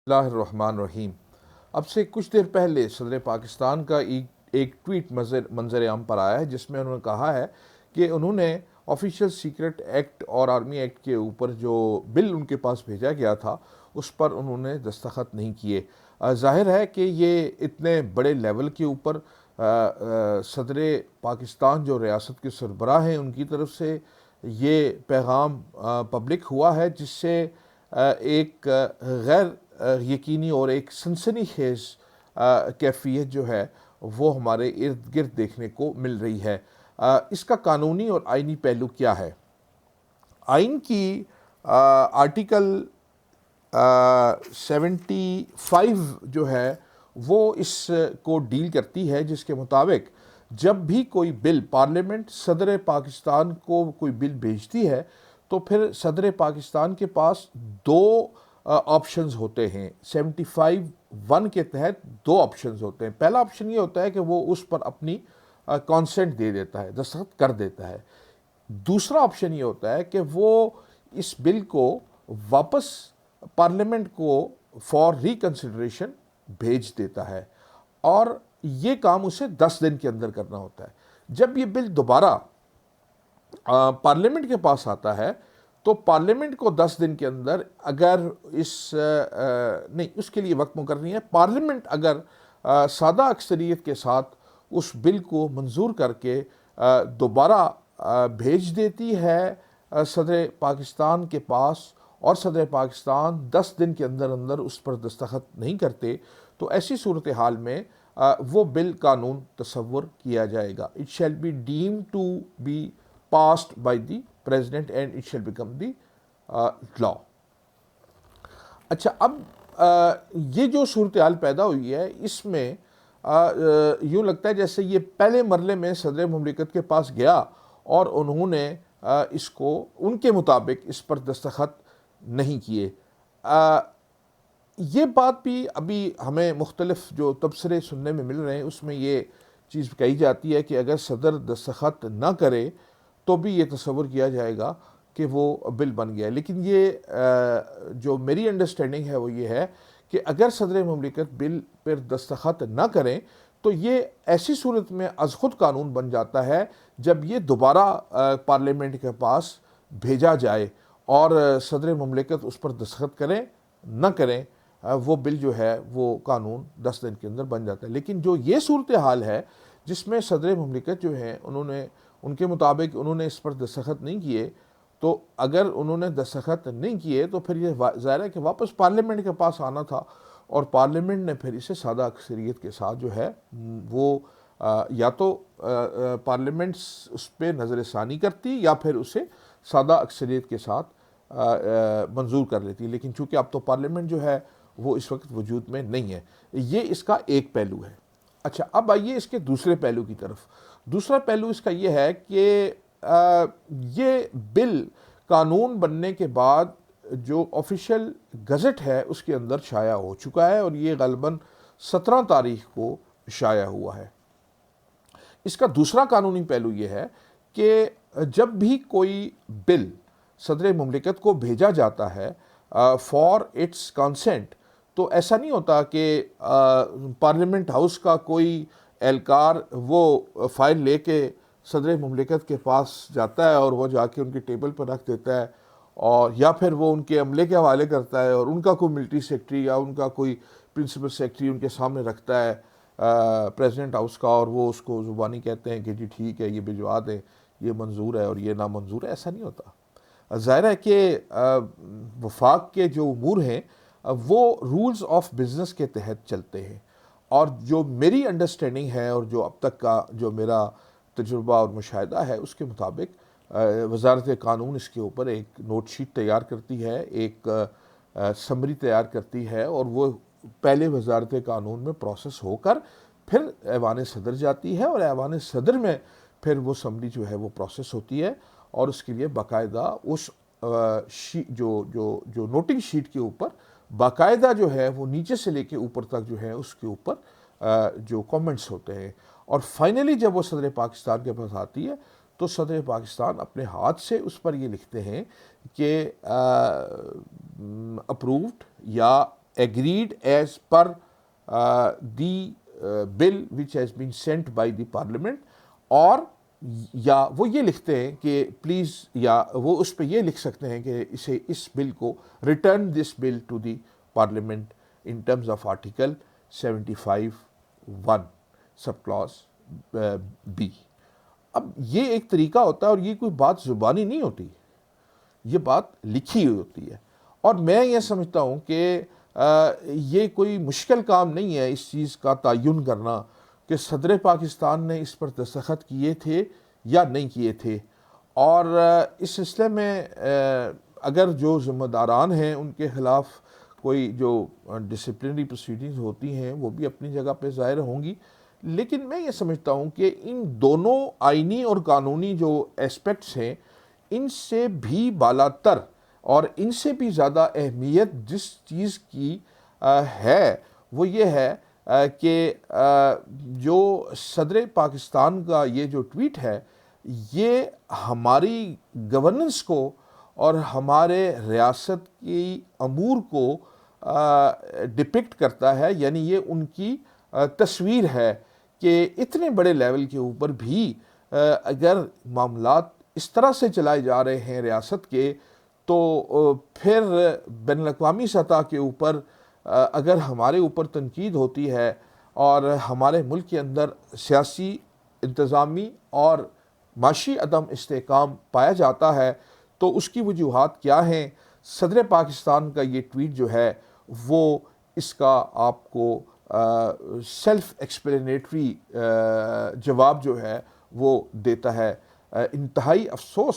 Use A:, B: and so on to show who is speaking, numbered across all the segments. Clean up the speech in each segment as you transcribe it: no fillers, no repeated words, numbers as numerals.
A: اللہ الرحمن الرحیم۔ اب سے کچھ دیر پہلے صدر پاکستان کا ایک ٹویٹ منظر عام پر آیا ہے، جس میں انہوں نے کہا ہے کہ انہوں نے آفیشیل سیکرٹ ایکٹ اور آرمی ایکٹ کے اوپر جو بل ان کے پاس بھیجا گیا تھا اس پر انہوں نے دستخط نہیں کیے۔ ظاہر ہے کہ یہ اتنے بڑے لیول کے اوپر صدر پاکستان جو ریاست کے سربراہ ہیں ان کی طرف سے یہ پیغام پبلک ہوا ہے، جس سے ایک غیر یقینی اور ایک سنسنی خیز کیفیت جو ہے وہ ہمارے ارد گرد دیکھنے کو مل رہی ہے۔ اس کا قانونی اور آئینی پہلو کیا ہے؟ آئین کی آرٹیکل 75 جو ہے وہ اس کو ڈیل کرتی ہے، جس کے مطابق جب بھی کوئی بل پارلیمنٹ صدر پاکستان کو کوئی بل بھیجتی ہے تو پھر صدر پاکستان کے پاس دو آپشنز ہوتے ہیں۔ 75(1) کے تحت دو آپشنز ہوتے ہیں۔ پہلا آپشن یہ ہوتا ہے کہ وہ اس پر اپنی کانسنٹ دے دیتا ہے، دستخط کر دیتا ہے۔ دوسرا آپشن یہ ہوتا ہے کہ وہ اس بل کو واپس پارلیمنٹ کو فار ریکنسیڈریشن بھیج دیتا ہے، اور یہ کام اسے 10 دن کے اندر کرنا ہوتا ہے۔ جب یہ بل دوبارہ پارلیمنٹ کے پاس آتا ہے تو پارلیمنٹ کو 10 دن کے اندر اگر نہیں، اس کے لیے وقت مقرر نہیں ہے، پارلیمنٹ اگر سادہ اکثریت کے ساتھ اس بل کو منظور کر کے دوبارہ بھیج دیتی ہے صدر پاکستان کے پاس، اور صدر پاکستان 10 دن کے اندر اندر اس پر دستخط نہیں کرتے، تو ایسی صورتحال میں وہ بل قانون تصور کیا جائے گا۔ It shall be deemed to be passed by the president and it shall become the law۔ اچھا، اب یہ جو صورتحال پیدا ہوئی ہے اس میں یوں لگتا ہے جیسے یہ پہلے مرحلے میں صدر مملکت کے پاس گیا اور انہوں نے اس کو ان کے مطابق اس پر دستخط نہیں کیے۔ یہ بات بھی ابھی ہمیں مختلف جو تبصرے سننے میں مل رہے ہیں اس میں یہ چیز کہی جاتی ہے کہ اگر صدر دستخط نہ کرے تو بھی یہ تصور کیا جائے گا کہ وہ بل بن گیا ہے۔ لیکن یہ جو میری انڈرسٹینڈنگ ہے وہ یہ ہے کہ اگر صدر مملکت بل پر دستخط نہ کریں تو یہ ایسی صورت میں از خود قانون بن جاتا ہے جب یہ دوبارہ پارلیمنٹ کے پاس بھیجا جائے اور صدر مملکت اس پر دستخط کریں نہ کریں، وہ بل جو ہے وہ قانون 10 دن کے اندر بن جاتا ہے۔ لیکن جو یہ صورتحال ہے جس میں صدر مملکت جو ہیں ان کے مطابق انہوں نے اس پر دستخط نہیں کیے، تو اگر انہوں نے دستخط نہیں کیے تو پھر یہ ظاہر ہے کہ واپس پارلیمنٹ کے پاس آنا تھا، اور پارلیمنٹ نے پھر اسے سادہ اکثریت کے ساتھ جو ہے وہ یا تو پارلیمنٹ اس پہ نظر ثانی کرتی یا پھر اسے سادہ اکثریت کے ساتھ منظور کر لیتی۔ لیکن چونکہ اب تو پارلیمنٹ جو ہے وہ اس وقت وجود میں نہیں ہے۔ یہ اس کا ایک پہلو ہے۔ اچھا، اب آئیے اس کے دوسرے پہلو کی طرف۔ دوسرا پہلو اس کا یہ ہے کہ یہ بل قانون بننے کے بعد جو آفیشیل گزٹ ہے اس کے اندر شائع ہو چکا ہے، اور یہ غالباً 17 تاریخ کو شائع ہوا ہے۔ اس کا دوسرا قانونی پہلو یہ ہے کہ جب بھی کوئی بل صدر مملکت کو بھیجا جاتا ہے فار اٹس کنسنٹ، تو ایسا نہیں ہوتا کہ پارلیمنٹ ہاؤس کا کوئی اہلکار وہ فائل لے کے صدر مملکت کے پاس جاتا ہے اور وہ جا کے ان کے ٹیبل پر رکھ دیتا ہے، اور یا پھر وہ ان کے عملے کے حوالے کرتا ہے اور ان کا کوئی ملٹری سیکرٹری یا ان کا کوئی پرنسپل سیکرٹری ان کے سامنے رکھتا ہے پریزیڈنٹ ہاؤس کا، اور وہ اس کو زبانی کہتے ہیں کہ جی ٹھیک ہے، یہ بھجوا دیں، یہ منظور ہے اور یہ نامنظور ہے۔ ایسا نہیں ہوتا۔ ظاہر ہے کہ وفاق کے جو امور ہیں وہ رولز آف بزنس کے تحت چلتے ہیں، اور جو میری انڈرسٹینڈنگ ہے اور جو اب تک کا جو میرا تجربہ اور مشاہدہ ہے اس کے مطابق وزارت قانون اس کے اوپر ایک نوٹ شیٹ تیار کرتی ہے، ایک سمری تیار کرتی ہے، اور وہ پہلے وزارت قانون میں پروسیس ہو کر پھر ایوان صدر جاتی ہے، اور ایوان صدر میں پھر وہ سمری جو ہے وہ پروسیس ہوتی ہے، اور اس کے لیے باقاعدہ اس جو نوٹنگ شیٹ کے اوپر باقاعدہ جو ہے وہ نیچے سے لے کے اوپر تک جو ہے اس کے اوپر جو کامنٹس ہوتے ہیں، اور فائنلی جب وہ صدر پاکستان کے پاس آتی ہے تو صدر پاکستان اپنے ہاتھ سے اس پر یہ لکھتے ہیں کہ اپرووڈ یا agreed as per the bill which has been sent by the parliament, اور یا وہ یہ لکھتے ہیں کہ پلیز، یا وہ اس پہ یہ لکھ سکتے ہیں کہ اس بل کو return this bill to the parliament in terms of article 75(1) sub class B. اب یہ ایک طریقہ ہوتا ہے، اور یہ کوئی بات زبانی نہیں ہوتی، یہ بات لکھی ہوئی ہوتی ہے، اور میں یہ سمجھتا ہوں کہ یہ کوئی مشکل کام نہیں ہے اس چیز کا تعین کرنا کہ صدر پاکستان نے اس پر دستخط کیے تھے یا نہیں کیے تھے، اور اس سلسلے میں اگر جو ذمہ داران ہیں ان کے خلاف کوئی جو ڈسپلنری پروسیڈنگز ہوتی ہیں وہ بھی اپنی جگہ پہ ظاہر ہوں گی، لیکن میں یہ سمجھتا ہوں کہ ان دونوں آئینی اور قانونی جو اسپیکٹس ہیں، ان سے بھی بالاتر اور ان سے بھی زیادہ اہمیت جس چیز کی ہے وہ یہ ہے کہ جو صدر پاکستان کا یہ جو ٹویٹ ہے، یہ ہماری گورننس کو اور ہمارے ریاست کی امور کو ڈپکٹ کرتا ہے، یعنی یہ ان کی تصویر ہے کہ اتنے بڑے لیول کے اوپر بھی اگر معاملات اس طرح سے چلائے جا رہے ہیں ریاست کے، تو پھر بین الاقوامی سطح کے اوپر اگر ہمارے اوپر تنقید ہوتی ہے اور ہمارے ملک کے اندر سیاسی، انتظامی اور معاشی عدم استحکام پایا جاتا ہے، تو اس کی وجوہات کیا ہیں؟ صدر پاکستان کا یہ ٹویٹ جو ہے وہ اس کا آپ کو سیلف ایکسپلینیٹری جواب جو ہے وہ دیتا ہے۔ انتہائی افسوس،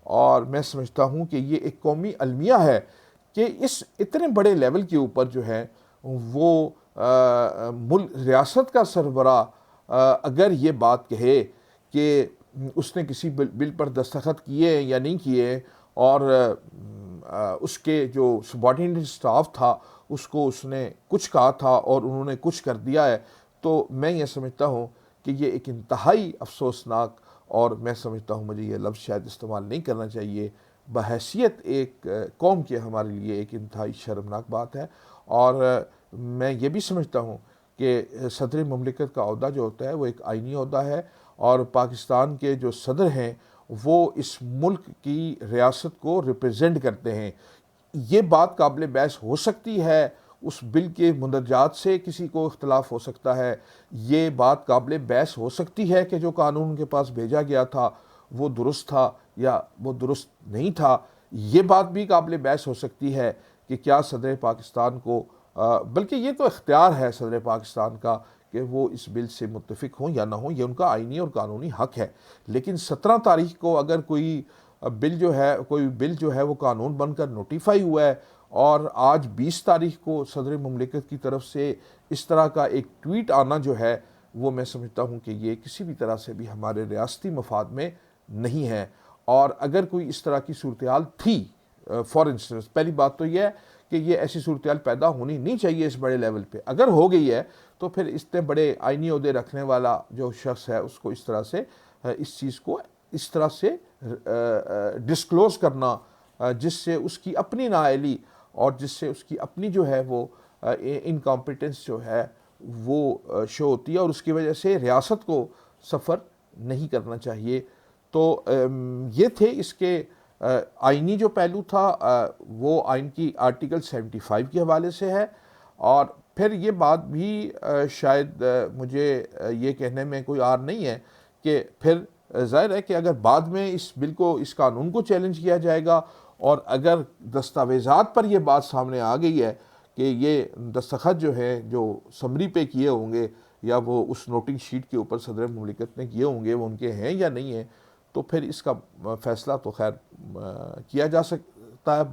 A: اور میں سمجھتا ہوں کہ یہ ایک قومی المیہ ہے کہ اس اتنے بڑے لیول کے اوپر جو ہے وہ ریاست کا سربراہ اگر یہ بات کہے کہ اس نے کسی بل پر دستخط کیے یا نہیں کیے، اور اس کے جو سبارڈینیٹ اسٹاف تھا اس کو اس نے کچھ کہا تھا اور انہوں نے کچھ کر دیا ہے، تو میں یہ سمجھتا ہوں کہ یہ ایک انتہائی افسوسناک، اور میں سمجھتا ہوں مجھے یہ لفظ شاید استعمال نہیں کرنا چاہیے، بحیثیت ایک قوم کے ہمارے لیے ایک انتہائی شرمناک بات ہے۔ اور میں یہ بھی سمجھتا ہوں کہ صدر مملکت کا عہدہ جو ہوتا ہے وہ ایک آئینی عہدہ ہے، اور پاکستان کے جو صدر ہیں وہ اس ملک کی ریاست کو ریپرزینٹ کرتے ہیں۔ یہ بات قابل بحث ہو سکتی ہے، اس بل کے مندرجات سے کسی کو اختلاف ہو سکتا ہے، یہ بات قابل بحث ہو سکتی ہے کہ جو قانون ان کے پاس بھیجا گیا تھا وہ درست تھا یا وہ درست نہیں تھا، یہ بات بھی قابل بحث ہو سکتی ہے کہ کیا صدر پاکستان کو بلکہ یہ تو اختیار ہے صدر پاکستان کا کہ وہ اس بل سے متفق ہوں یا نہ ہوں، یہ ان کا آئینی اور قانونی حق ہے۔ لیکن 17 تاریخ کو اگر کوئی بل جو ہے وہ قانون بن کر نوٹیفائی ہوا ہے، اور آج 20 تاریخ کو صدر مملکت کی طرف سے اس طرح کا ایک ٹویٹ آنا جو ہے وہ میں سمجھتا ہوں کہ یہ کسی بھی طرح سے بھی ہمارے ریاستی مفاد میں نہیں ہے۔ اور اگر کوئی اس طرح کی صورتحال تھی، فار انسٹنس پہلی بات تو یہ ہے کہ یہ ایسی صورتحال پیدا ہونی نہیں چاہیے اس بڑے لیول پہ، اگر ہو گئی ہے تو پھر اتنے بڑے آئینی عہدے رکھنے والا جو شخص ہے اس کو اس طرح سے اس چیز کو اس طرح سے ڈسکلوز کرنا، جس سے اس کی اپنی نااہلی اور جس سے اس کی اپنی جو ہے وہ انکمپیٹنس جو ہے وہ شو ہوتی ہے، اور اس کی وجہ سے ریاست کو سفر نہیں کرنا چاہیے۔ تو یہ تھے اس کے آئینی جو پہلو تھا، وہ آئین کی آرٹیکل 75 کے حوالے سے ہے، اور پھر یہ بات بھی شاید مجھے یہ کہنے میں کوئی عار نہیں ہے کہ پھر ظاہر ہے کہ اگر بعد میں اس بل کو، اس قانون کو چیلنج کیا جائے گا، اور اگر دستاویزات پر یہ بات سامنے آ گئی ہے کہ یہ دستخط جو ہے جو سمری پہ کیے ہوں گے یا وہ اس نوٹنگ شیٹ کے اوپر صدر مملکت نے کیے ہوں گے وہ ان کے ہیں یا نہیں ہیں، تو پھر اس کا فیصلہ تو خیر کیا جا سکتا ہے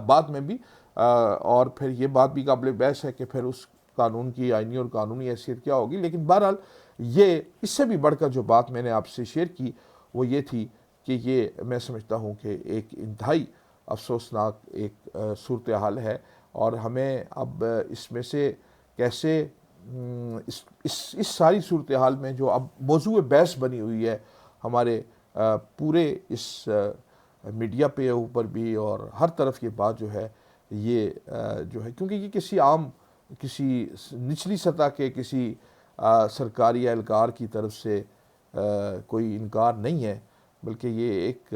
A: بعد میں بھی، اور پھر یہ بات بھی قابل بحث ہے کہ پھر اس قانون کی آئینی اور قانونی حیثیت کیا ہوگی۔ لیکن بہرحال یہ اس سے بھی بڑھ کر جو بات میں نے آپ سے شیئر کی وہ یہ تھی کہ یہ میں سمجھتا ہوں کہ ایک انتہائی افسوسناک ایک صورتحال ہے، اور ہمیں اب اس میں سے کیسے اس ساری صورتحال میں جو اب موضوع بحث بنی ہوئی ہے ہمارے پورے اس میڈیا پہ اوپر بھی، اور ہر طرف یہ بات جو ہے یہ جو ہے، کیونکہ یہ کسی نچلی سطح کے کسی سرکاری اہلکار کی طرف سے کوئی انکار نہیں ہے، بلکہ یہ ایک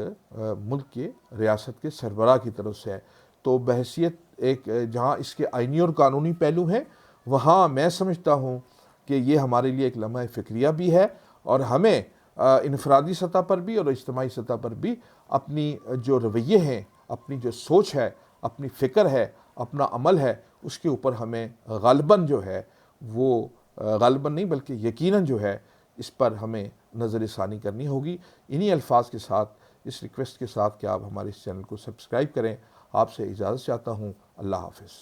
A: ملک کے ریاست کے سربراہ کی طرف سے ہے۔ تو بحیثیت ایک جہاں اس کے آئینی اور قانونی پہلو ہیں، وہاں میں سمجھتا ہوں کہ یہ ہمارے لیے ایک لمحہ فکریہ بھی ہے، اور ہمیں انفرادی سطح پر بھی اور اجتماعی سطح پر بھی اپنی جو رویے ہیں، اپنی جو سوچ ہے، اپنی فکر ہے، اپنا عمل ہے، اس کے اوپر ہمیں غالباً جو ہے وہ غالباً نہیں بلکہ یقیناً جو ہے اس پر ہمیں نظر ثانی کرنی ہوگی۔ انہی الفاظ کے ساتھ، اس ریکویسٹ کے ساتھ کہ آپ ہمارے اس چینل کو سبسکرائب کریں، آپ سے اجازت چاہتا ہوں۔ اللہ حافظ۔